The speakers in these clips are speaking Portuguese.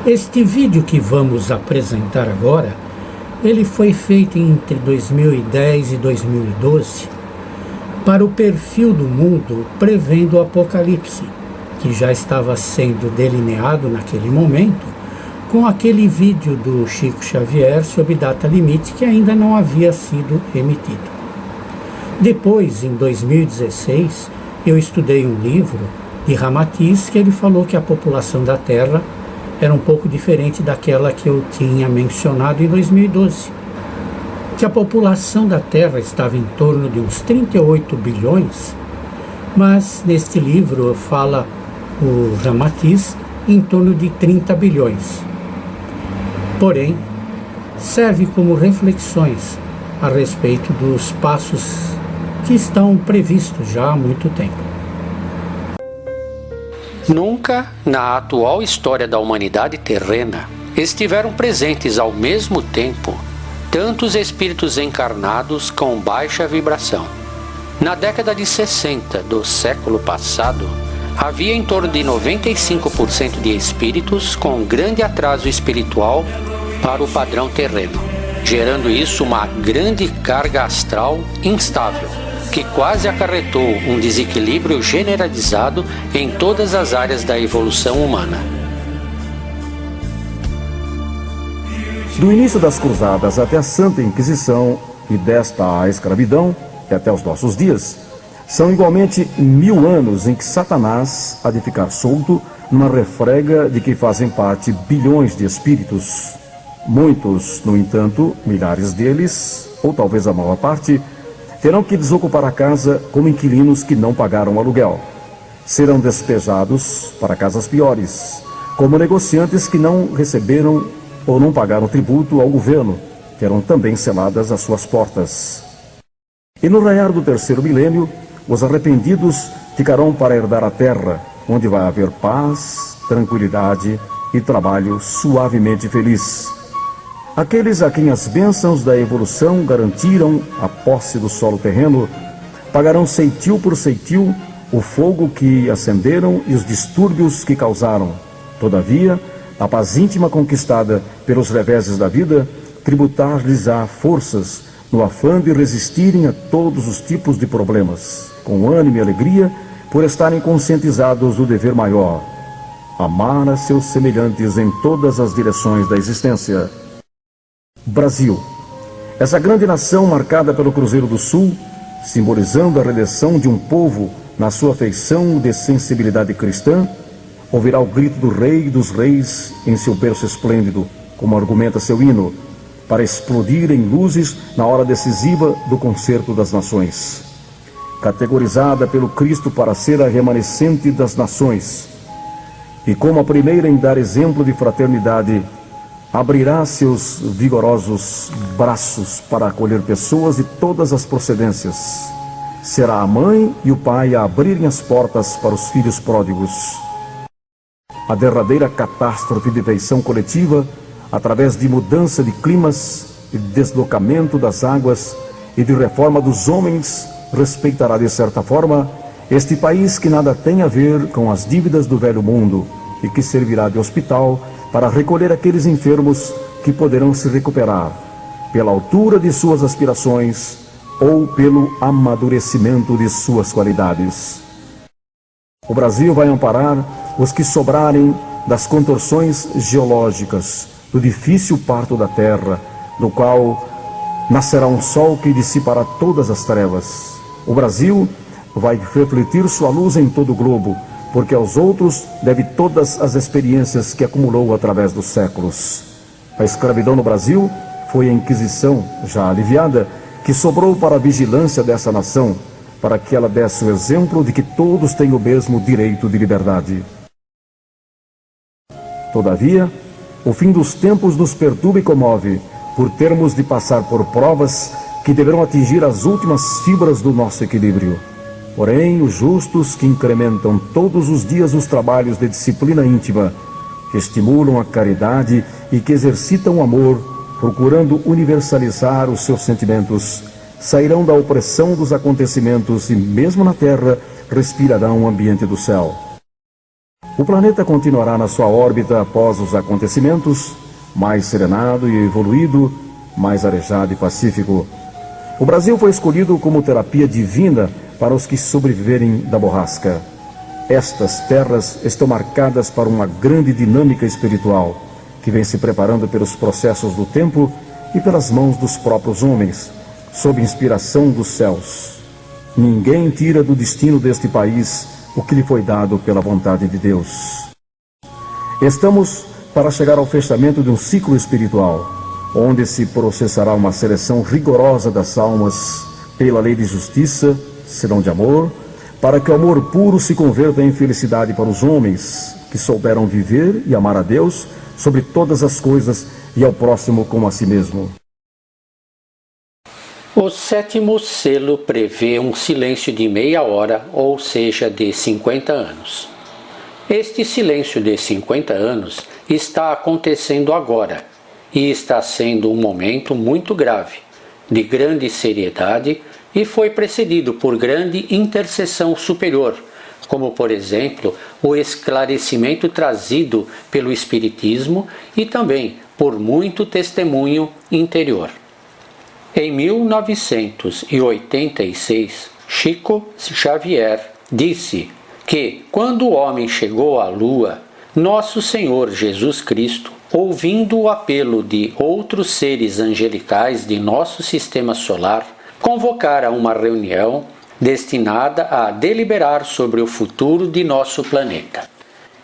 Este vídeo que vamos apresentar agora, ele foi feito entre 2010 e 2012 para o Perfil do Mundo prevendo o Apocalipse, que já estava sendo delineado naquele momento, com aquele vídeo do Chico Xavier sobre data limite que ainda não havia sido emitido. Depois, em 2016, eu estudei um livro de Ramatiz que ele falou que a população da Terra era um pouco diferente daquela que eu tinha mencionado em 2012. Que a população da Terra estava em torno de uns 38 bilhões, mas neste livro fala o Ramatiz em torno de 30 bilhões. Porém, serve como reflexões a respeito dos passos que estão previstos já há muito tempo. Nunca, na atual história da humanidade terrena, estiveram presentes ao mesmo tempo tantos espíritos encarnados com baixa vibração. Na década de 60 do século passado, havia em torno de 95% de espíritos com grande atraso espiritual para o padrão terreno, gerando isso uma grande carga astral instável, que quase acarretou um desequilíbrio generalizado em todas as áreas da evolução humana. Do início das cruzadas até a Santa Inquisição e desta a escravidão e até os nossos dias, são igualmente 1000 anos em que Satanás há de ficar solto numa refrega de que fazem parte bilhões de espíritos. Muitos, no entanto, milhares deles, ou talvez a maior parte, terão que desocupar a casa como inquilinos que não pagaram aluguel. Serão despejados para casas piores, como negociantes que não receberam ou não pagaram tributo ao governo, terão também seladas as suas portas. E no raiar do terceiro milênio, os arrependidos ficarão para herdar a terra, onde vai haver paz, tranquilidade e trabalho suavemente feliz. Aqueles a quem as bênçãos da evolução garantiram a posse do solo terreno, pagarão ceitil por ceitil o fogo que acenderam e os distúrbios que causaram. Todavia, a paz íntima conquistada pelos reveses da vida, tributar-lhes-á forças no afã de resistirem a todos os tipos de problemas, com ânimo e alegria, por estarem conscientizados do dever maior: amar a seus semelhantes em todas as direções da existência. Brasil. Essa grande nação marcada pelo Cruzeiro do Sul, simbolizando a redenção de um povo na sua feição de sensibilidade cristã, ouvirá o grito do Rei dos Reis em seu berço esplêndido, como argumenta seu hino, para explodir em luzes na hora decisiva do concerto das nações. Categorizada pelo Cristo para ser a remanescente das nações, e como a primeira em dar exemplo de fraternidade, abrirá seus vigorosos braços para acolher pessoas de todas as procedências. Será a mãe e o pai a abrirem as portas para os filhos pródigos. A derradeira catástrofe de feição coletiva, através de mudança de climas e de deslocamento das águas e de reforma dos homens, respeitará de certa forma este país que nada tem a ver com as dívidas do velho mundo e que servirá de hospital para recolher aqueles enfermos que poderão se recuperar pela altura de suas aspirações ou pelo amadurecimento de suas qualidades. O Brasil vai amparar os que sobrarem das contorções geológicas, do difícil parto da terra, do qual nascerá um sol que dissipará todas as trevas. O Brasil vai refletir sua luz em todo o globo, porque aos outros deve todas as experiências que acumulou através dos séculos. A escravidão no Brasil foi a Inquisição, já aliviada, que sobrou para a vigilância dessa nação, para que ela desse o exemplo de que todos têm o mesmo direito de liberdade. Todavia, o fim dos tempos nos perturba e comove, por termos de passar por provas que deverão atingir as últimas fibras do nosso equilíbrio. Porém, os justos que incrementam todos os dias os trabalhos de disciplina íntima, que estimulam a caridade e que exercitam o amor, procurando universalizar os seus sentimentos, sairão da opressão dos acontecimentos e, mesmo na terra, respirarão o ambiente do céu. O planeta continuará na sua órbita após os acontecimentos, mais serenado e evoluído, mais arejado e pacífico. O Brasil foi escolhido como terapia divina para os que sobreviverem da borrasca. Estas terras estão marcadas para uma grande dinâmica espiritual, que vem se preparando pelos processos do tempo e pelas mãos dos próprios homens, sob inspiração dos céus. Ninguém tira do destino deste país o que lhe foi dado pela vontade de Deus. Estamos para chegar ao fechamento de um ciclo espiritual, onde se processará uma seleção rigorosa das almas pela lei de justiça, senão de amor, para que o amor puro se converta em felicidade para os homens que souberam viver e amar a Deus sobre todas as coisas e ao próximo como a si mesmo. O sétimo selo prevê um silêncio de meia hora, ou seja, de 50 anos. Este silêncio de 50 anos está acontecendo agora e está sendo um momento muito grave, de grande seriedade, e foi precedido por grande intercessão superior, como, por exemplo, o esclarecimento trazido pelo Espiritismo e também por muito testemunho interior. Em 1986, Chico Xavier disse que, quando o homem chegou à Lua, Nosso Senhor Jesus Cristo, ouvindo o apelo de outros seres angelicais de nosso sistema solar, convocara uma reunião destinada a deliberar sobre o futuro de nosso planeta.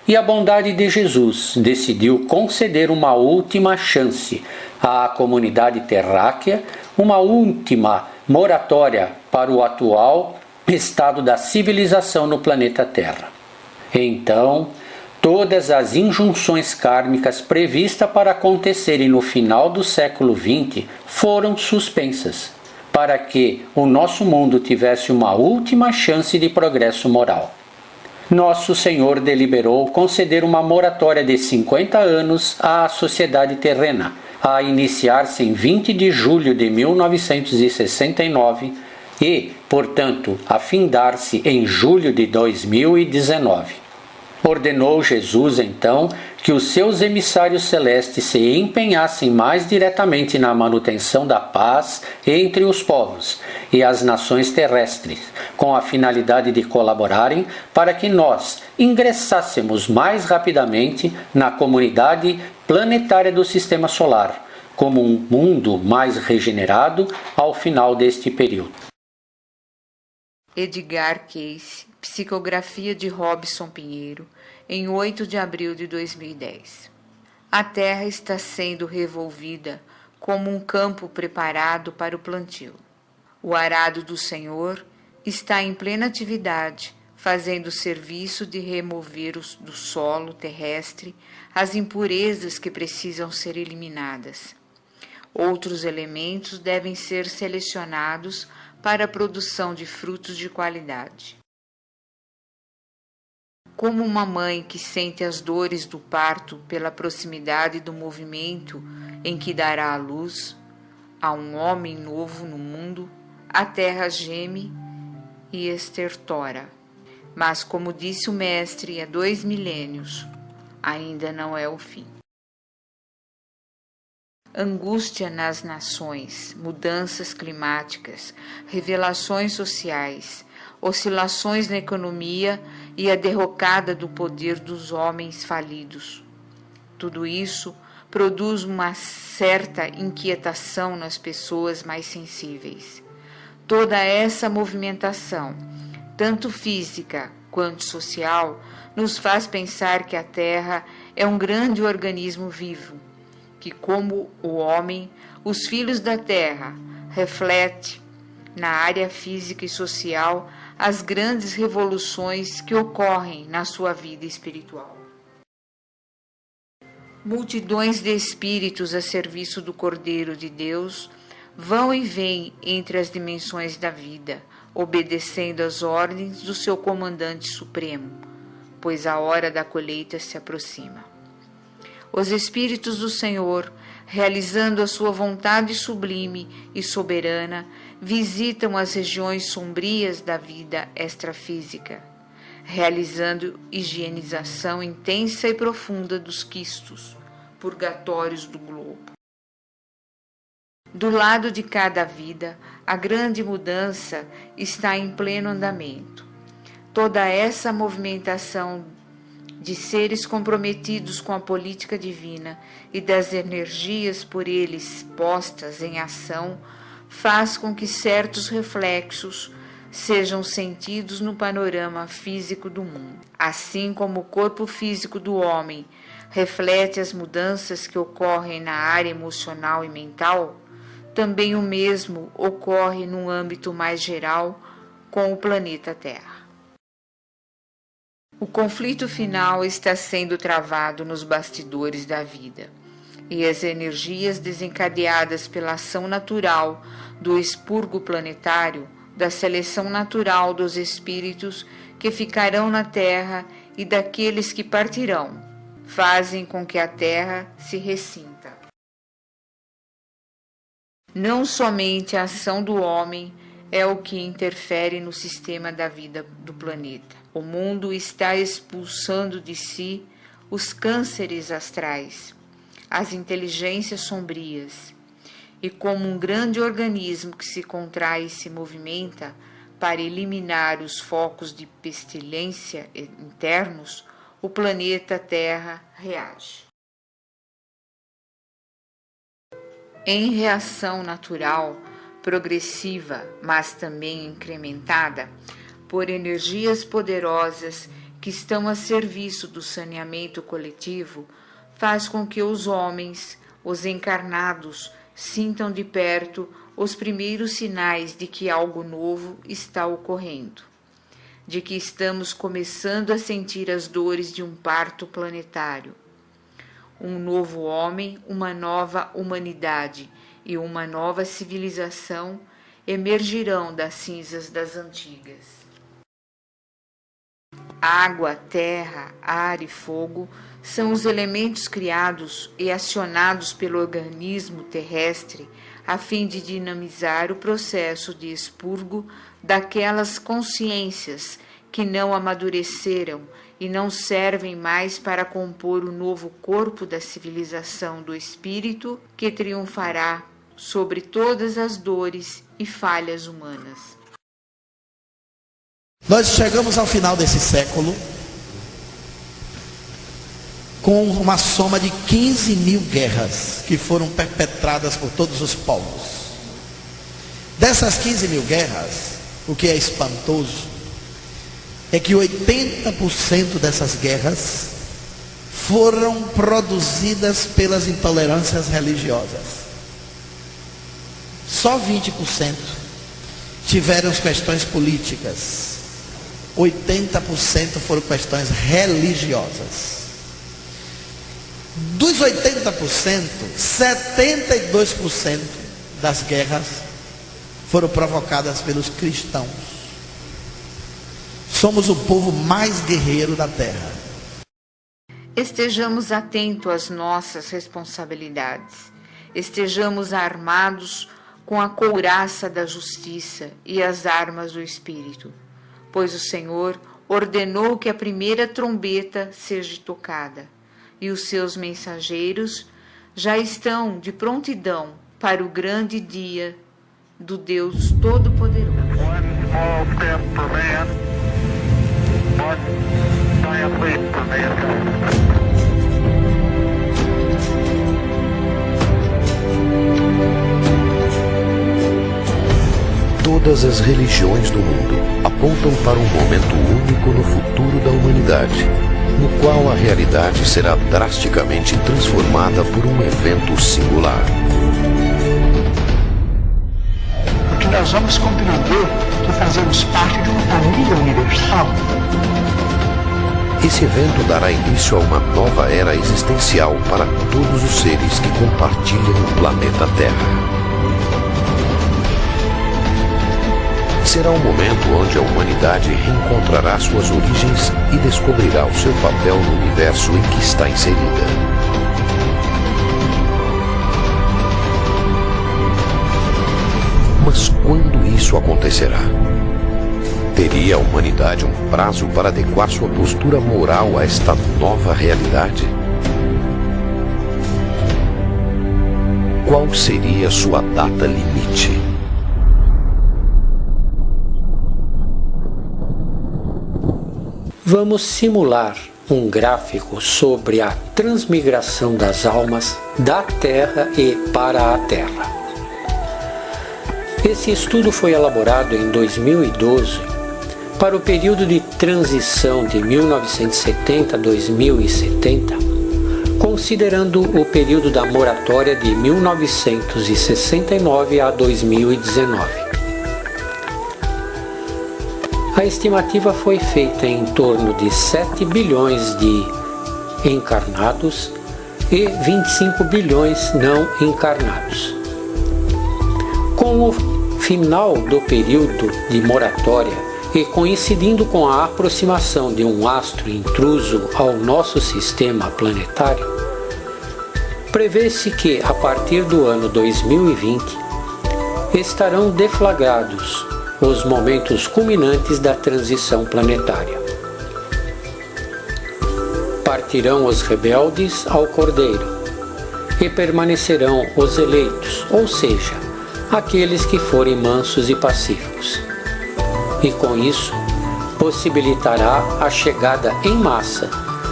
E a bondade de Jesus decidiu conceder uma última chance à comunidade terráquea, uma última moratória para o atual estado da civilização no planeta Terra. Então, todas as injunções kármicas previstas para acontecerem no final do século XX foram suspensas, para que o nosso mundo tivesse uma última chance de progresso moral. Nosso Senhor deliberou conceder uma moratória de 50 anos à sociedade terrena, a iniciar-se em 20 de julho de 1969 e, portanto, a findar-se em julho de 2019. Ordenou Jesus, então, que os seus emissários celestes se empenhassem mais diretamente na manutenção da paz entre os povos e as nações terrestres, com a finalidade de colaborarem para que nós ingressássemos mais rapidamente na comunidade planetária do Sistema Solar, como um mundo mais regenerado ao final deste período. Edgar Cayce, psicografia de Robson Pinheiro, em 8 de abril de 2010. A terra está sendo revolvida como um campo preparado para o plantio. O arado do Senhor está em plena atividade, fazendo o serviço de remover do solo terrestre as impurezas que precisam ser eliminadas. Outros elementos devem ser selecionados para a produção de frutos de qualidade. Como uma mãe que sente as dores do parto pela proximidade do movimento em que dará a luz a um homem novo no mundo, a terra geme e estertora. Mas, como disse o Mestre há 2 milênios, ainda não é o fim. Angústia nas nações, mudanças climáticas, revelações sociais, oscilações na economia e a derrocada do poder dos homens falidos. Tudo isso produz uma certa inquietação nas pessoas mais sensíveis. Toda essa movimentação, tanto física quanto social, nos faz pensar que a Terra é um grande organismo vivo, que, como o homem, os filhos da Terra, reflete na área física e social as grandes revoluções que ocorrem na sua vida espiritual. Multidões de espíritos a serviço do Cordeiro de Deus vão e vêm entre as dimensões da vida, obedecendo às ordens do seu comandante supremo, pois a hora da colheita se aproxima. Os Espíritos do Senhor, realizando a sua vontade sublime e soberana, visitam as regiões sombrias da vida extrafísica. realizando higienização intensa e profunda dos quistos, purgatórios do globo. Do lado de cada vida, a grande mudança está em pleno andamento. Toda essa movimentação de seres comprometidos com a política divina e das energias por eles postas em ação faz com que certos reflexos sejam sentidos no panorama físico do mundo. Assim como o corpo físico do homem reflete as mudanças que ocorrem na área emocional e mental, também o mesmo ocorre num âmbito mais geral com o planeta Terra. O conflito final está sendo travado nos bastidores da vida, e as energias desencadeadas pela ação natural do expurgo planetário, da seleção natural dos espíritos que ficarão na Terra e daqueles que partirão, fazem com que a Terra se ressinta. Não somente a ação do homem é o que interfere no sistema da vida do planeta. O mundo está expulsando de si os cânceres astrais, as inteligências sombrias, e como um grande organismo que se contrai e se movimenta para eliminar os focos de pestilência internos, o planeta Terra reage. Em reação natural, progressiva, mas também incrementada, por energias poderosas que estão a serviço do saneamento coletivo, faz com que os homens, os encarnados, sintam de perto os primeiros sinais de que algo novo está ocorrendo, de que estamos começando a sentir as dores de um parto planetário. Um novo homem, uma nova humanidade e uma nova civilização emergirão das cinzas das antigas. Água, terra, ar e fogo são os elementos criados e acionados pelo organismo terrestre a fim de dinamizar o processo de expurgo daquelas consciências que não amadureceram e não servem mais para compor o novo corpo da civilização do espírito que triunfará sobre todas as dores e falhas humanas. Nós chegamos ao final desse século com uma soma de 15.000 guerras que foram perpetradas por todos os povos. Dessas 15.000 guerras, o que é espantoso é que 80% dessas guerras foram produzidas pelas intolerâncias religiosas. Só 20% tiveram questões políticas. 80% foram questões religiosas. Dos 80%, 72% das guerras foram provocadas pelos cristãos. Somos o povo mais guerreiro da terra. Estejamos atentos às nossas responsabilidades. Estejamos armados com a couraça da justiça e as armas do Espírito, pois o Senhor ordenou que a primeira trombeta seja tocada, e os seus mensageiros já estão de prontidão para o grande dia do Deus Todo-Poderoso. Todas as religiões do mundo apontam para um momento único no futuro da humanidade, no qual a realidade será drasticamente transformada por um evento singular. Porque nós vamos compreender que fazemos parte de uma família universal. Esse evento dará início a uma nova era existencial para todos os seres que compartilham o planeta Terra. Será um momento onde a humanidade reencontrará suas origens e descobrirá o seu papel no universo em que está inserida. Mas quando isso acontecerá? Teria a humanidade um prazo para adequar sua postura moral a esta nova realidade? Qual seria sua data limite? Vamos simular um gráfico sobre a transmigração das almas da Terra e para a Terra. Esse estudo foi elaborado em 2012 para o período de transição de 1970 a 2070, considerando o período da moratória de 1969 a 2019. A estimativa foi feita em torno de 7 bilhões de encarnados e 25 bilhões não encarnados. Com o final do período de moratória e coincidindo com a aproximação de um astro intruso ao nosso sistema planetário, prevê-se que, a partir do ano 2020, estarão deflagrados os momentos culminantes da transição planetária. Partirão os rebeldes ao Cordeiro e permanecerão os eleitos, ou seja, aqueles que forem mansos e pacíficos. E com isso, possibilitará a chegada em massa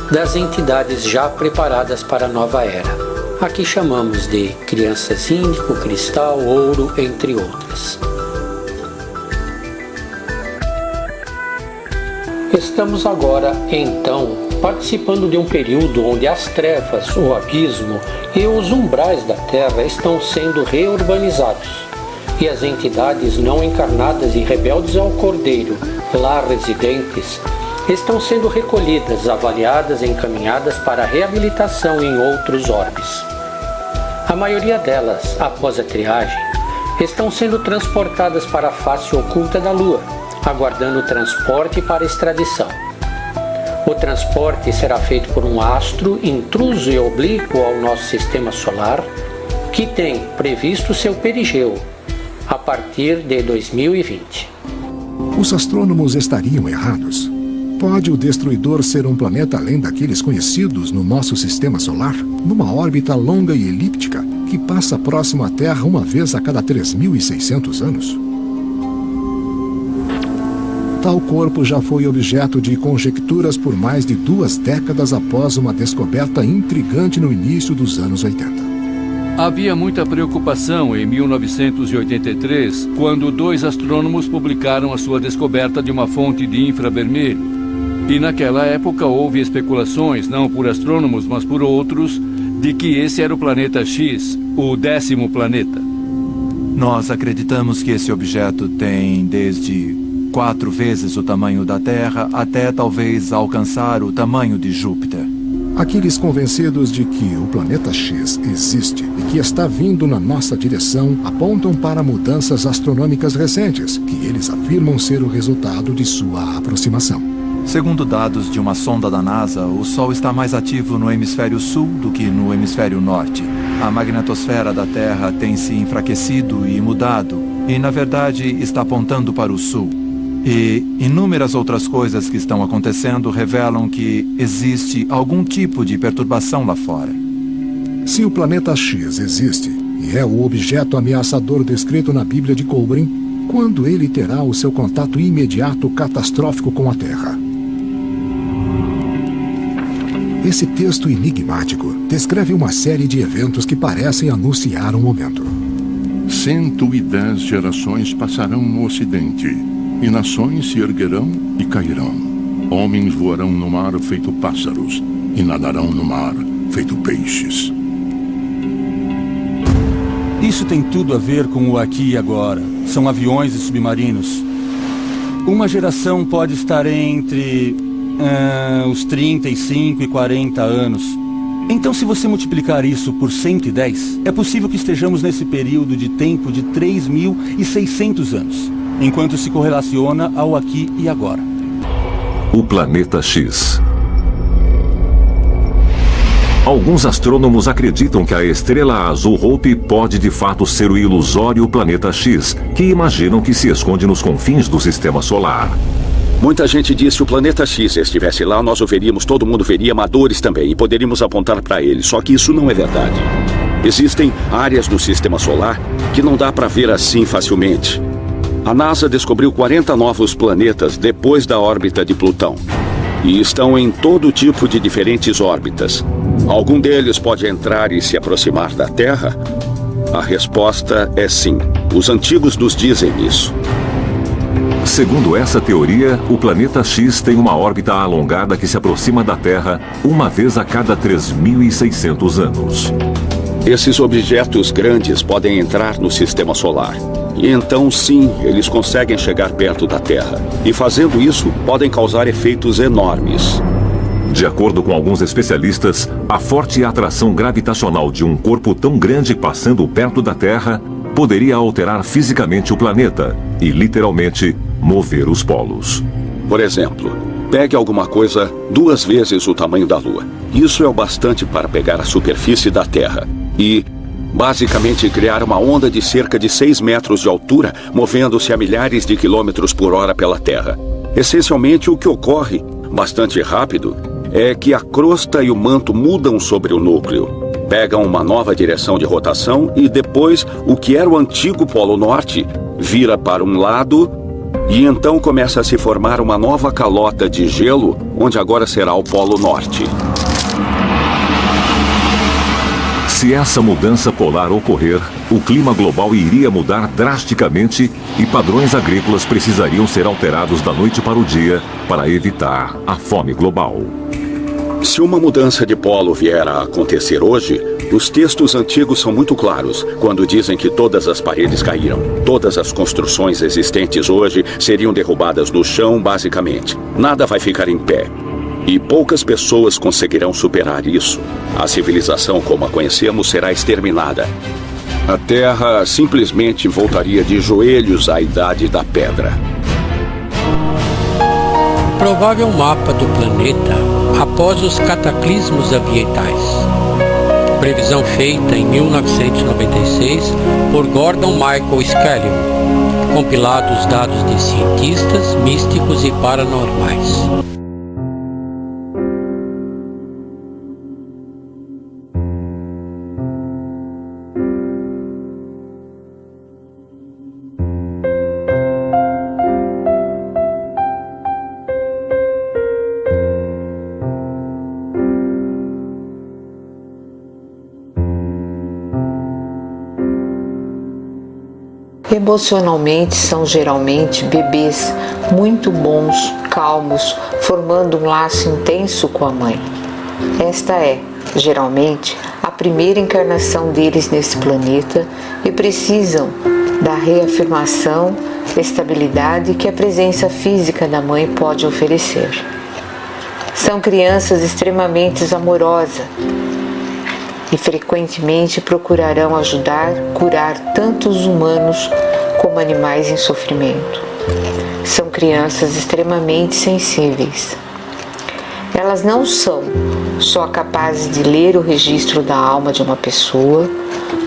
das entidades já preparadas para a nova era, a que chamamos de crianças índico, cristal, ouro, entre outras. Estamos agora, então, participando de um período onde as trevas, o abismo e os umbrais da Terra estão sendo reurbanizados, e as entidades não encarnadas e rebeldes ao Cordeiro, lá residentes, estão sendo recolhidas, avaliadas e encaminhadas para reabilitação em outros orbes. A maioria delas, após a triagem, estão sendo transportadas para a face oculta da Lua, aguardando o transporte para extradição. O transporte será feito por um astro intruso e oblíquo ao nosso sistema solar, que tem previsto seu perigeu a partir de 2020. Os astrônomos estariam errados. Pode o destruidor ser um planeta além daqueles conhecidos no nosso sistema solar, numa órbita longa e elíptica que passa próximo à Terra uma vez a cada 3.600 anos? Tal corpo já foi objeto de conjecturas por mais de 2 décadas após uma descoberta intrigante no início dos anos 80. Havia muita preocupação em 1983, quando 2 astrônomos publicaram a sua descoberta de uma fonte de infravermelho. E naquela época houve especulações, não por astrônomos, mas por outros, de que esse era o planeta X, o 10º planeta. Nós acreditamos que esse objeto tem desde 4 vezes o tamanho da Terra até talvez alcançar o tamanho de Júpiter. Aqueles convencidos de que o planeta X existe e que está vindo na nossa direção apontam para mudanças astronômicas recentes, que eles afirmam ser o resultado de sua aproximação. Segundo dados de uma sonda da NASA, o Sol está mais ativo no hemisfério sul do que no hemisfério norte. A magnetosfera da Terra tem se enfraquecido e mudado, e na verdade está apontando para o sul. E inúmeras outras coisas que estão acontecendo revelam que existe algum tipo de perturbação lá fora. Se o planeta X existe e é o objeto ameaçador descrito na Bíblia de Colbrin, quando ele terá o seu contato imediato catastrófico com a Terra? Esse texto enigmático descreve uma série de eventos que parecem anunciar um momento. 110 gerações passarão no Ocidente, e nações se erguerão e cairão. Homens voarão no mar feito pássaros, e nadarão no mar feito peixes. Isso tem tudo a ver com o aqui e agora. São aviões e submarinos. Uma geração pode estar entre os 35 e 40 anos. Então, se você multiplicar isso por 110, é possível que estejamos nesse período de tempo de 3.600 anos, enquanto se correlaciona ao aqui e agora. O planeta X. Alguns astrônomos acreditam que a estrela azul Hope pode de fato ser o ilusório planeta X, que imaginam que se esconde nos confins do sistema solar. Muita gente diz que se o planeta X estivesse lá, nós o veríamos, todo mundo veria, amadores também, e poderíamos apontar para ele. Só que isso não é verdade. Existem áreas do sistema solar que não dá para ver assim facilmente. A NASA descobriu 40 novos planetas depois da órbita de Plutão. E estão em todo tipo de diferentes órbitas. Algum deles pode entrar e se aproximar da Terra? A resposta é sim. Os antigos nos dizem isso. Segundo essa teoria, o planeta X tem uma órbita alongada que se aproxima da Terra uma vez a cada 3.600 anos. Esses objetos grandes podem entrar no sistema solar. E então, sim, eles conseguem chegar perto da Terra. E fazendo isso, podem causar efeitos enormes. De acordo com alguns especialistas, a forte atração gravitacional de um corpo tão grande passando perto da Terra poderia alterar fisicamente o planeta e, literalmente, mover os polos. Por exemplo, pegue alguma coisa 2 vezes o tamanho da Lua. Isso é o bastante para pegar a superfície da Terra e, basicamente, criar uma onda de cerca de 6 metros de altura, movendo-se a milhares de quilômetros por hora pela Terra. Essencialmente, o que ocorre, bastante rápido, é que a crosta e o manto mudam sobre o núcleo. Pegam uma nova direção de rotação e depois o que era o antigo Polo Norte vira para um lado e então começa a se formar uma nova calota de gelo, onde agora será o Polo Norte. Se essa mudança polar ocorrer, o clima global iria mudar drasticamente e padrões agrícolas precisariam ser alterados da noite para o dia para evitar a fome global. Se uma mudança de polo vier a acontecer hoje, os textos antigos são muito claros quando dizem que todas as paredes caíram. Todas as construções existentes hoje seriam derrubadas no chão, basicamente. Nada vai ficar em pé. E poucas pessoas conseguirão superar isso. A civilização como a conhecemos será exterminada. A Terra simplesmente voltaria de joelhos à Idade da Pedra. Provável mapa do planeta após os cataclismos ambientais. Previsão feita em 1996 por Gordon Michael Scaglione. Compilados dados de cientistas, místicos e paranormais. Emocionalmente são geralmente bebês muito bons, calmos, formando um laço intenso com a mãe. Esta é, geralmente, a primeira encarnação deles nesse planeta e precisam da reafirmação, estabilidade que a presença física da mãe pode oferecer. São crianças extremamente amorosas e frequentemente procurarão ajudar, curar tanto os humanos como animais em sofrimento. São crianças extremamente sensíveis. Elas não são só capazes de ler o registro da alma de uma pessoa,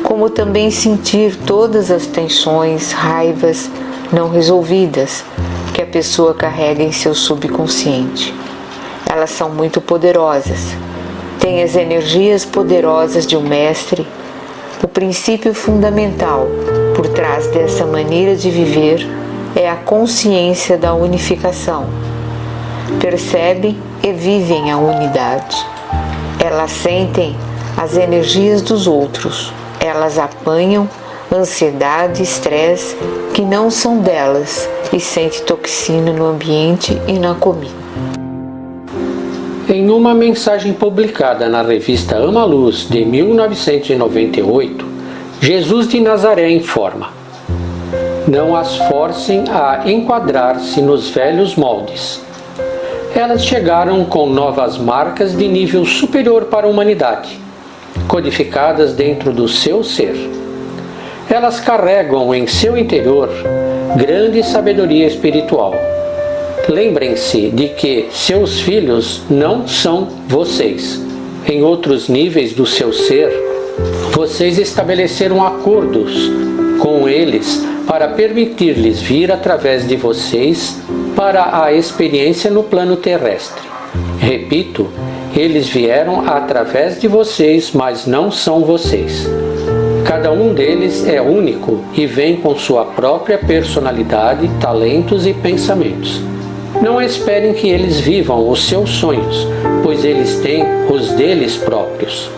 como também sentir todas as tensões, raivas não resolvidas que a pessoa carrega em seu subconsciente. Elas são muito poderosas. Tem as energias poderosas de um mestre. O princípio fundamental por trás dessa maneira de viver é a consciência da unificação. Percebem e vivem a unidade. Elas sentem as energias dos outros. Elas apanham ansiedade e estresse que não são delas e sentem toxina no ambiente e na comida. Em uma mensagem publicada na revista Ama Luz de 1998, Jesus de Nazaré informa: não as forcem a enquadrar-se nos velhos moldes. Elas chegaram com novas marcas de nível superior para a humanidade, codificadas dentro do seu ser. Elas carregam em seu interior grande sabedoria espiritual. Lembrem-se de que seus filhos não são vocês. Em outros níveis do seu ser, vocês estabeleceram acordos com eles para permitir-lhes vir através de vocês para a experiência no plano terrestre. Repito, eles vieram através de vocês, mas não são vocês. Cada um deles é único e vem com sua própria personalidade, talentos e pensamentos. Não esperem que eles vivam os seus sonhos, pois eles têm os deles próprios.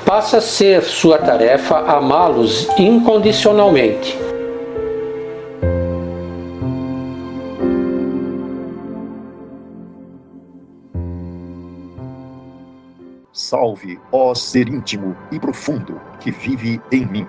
Passa a ser sua tarefa amá-los incondicionalmente. Salve, ó ser íntimo e profundo que vive em mim.